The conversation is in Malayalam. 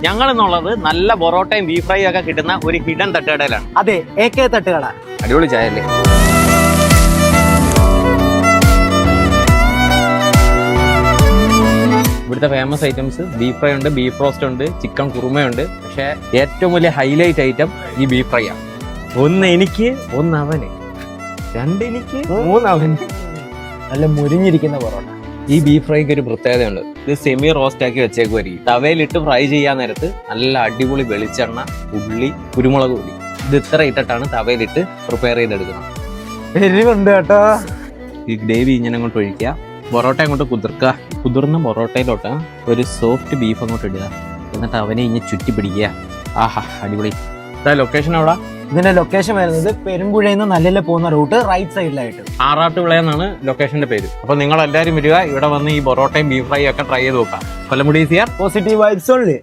ഞങ്ങൾ എന്നുള്ളത് നല്ല പൊറോട്ടയും ബീഫ് ഫ്രൈ ഒക്കെ കിട്ടുന്ന ഒരു ഹിഡൻ തട്ടുകടയിലാണ്. അതെ, AK തട്ടുകട. അടിപൊളി ചായ അല്ലേ? ഇവിടുത്തെ ഫേമസ് ഐറ്റംസ് ബീഫ് ഫ്രൈ ഉണ്ട്, ബീഫ് റോസ്റ്റ് ഉണ്ട്, ചിക്കൻ കുറുമയുണ്ട്. പക്ഷേ ഏറ്റവും വലിയ ഹൈലൈറ്റ് ഐറ്റം ഈ ബീഫ് ഫ്രൈ ആണ്. ഒന്ന് എനിക്ക്, ഒന്ന് അവന്, രണ്ടെനിക്ക്, മൂന്ന് അവന്. നല്ല മുരിഞ്ഞിരിക്കുന്ന പൊറോട്ട. ഈ ബീഫ് ഫ്രൈക്ക് ഒരു പ്രത്യേകതയുണ്ട്. ഇത് സെമി റോസ്റ്റ് ആക്കി വെച്ചേക്കുമായിരിക്കും. തവയിലിട്ട് ഫ്രൈ ചെയ്യാൻ നേരത്ത് നല്ല അടിപൊളി വെളിച്ചെണ്ണ, ഉള്ളി, കുരുമുളക് പൊടി ഇത് ഇത്ര ഇട്ടിട്ടാണ് തവയിലിട്ട് പ്രിപ്പയർ ചെയ്തെടുക്കുന്നത്. എരിവുണ്ട് കേട്ടോ. ഈ ഗ്രേവി ഇങ്ങനെ അങ്ങോട്ട് ഒഴിക്കുക, പൊറോട്ട അങ്ങോട്ട് കുതിർക്കുക. കുതിർന്ന പൊറോട്ടയിലോട്ട് ഒരു സോഫ്റ്റ് ബീഫ് അങ്ങോട്ട് ഇടുക, എന്നിട്ട് അവനെ ഇങ്ങനെ ചുറ്റി പിടിക്കുക. ആഹാ, അടിപൊളി. ലൊക്കേഷൻ എവിടാ? ഇതിന്റെ ലൊക്കേഷൻ വരുന്നത് പെരുമ്പുഴയിൽ നിന്ന് നല്ലില് പോകുന്ന റൂട്ട് റൈറ്റ് സൈഡിലായിട്ട്. ആറാട്ടുവിള എന്നാണ് ലൊക്കേഷന്റെ പേര്. അപ്പൊ നിങ്ങൾ എല്ലാവരും വരിക, ഇവിടെ വന്ന് ഈ പൊറോട്ടയും ബീഫ് ഫ്രൈ ഒക്കെ ട്രൈ ചെയ്ത് നോക്കാം. കൊല്ലംകുടി ഈസിയർ പോസിറ്റീവ് വൈബ്സ് ഓൺലി.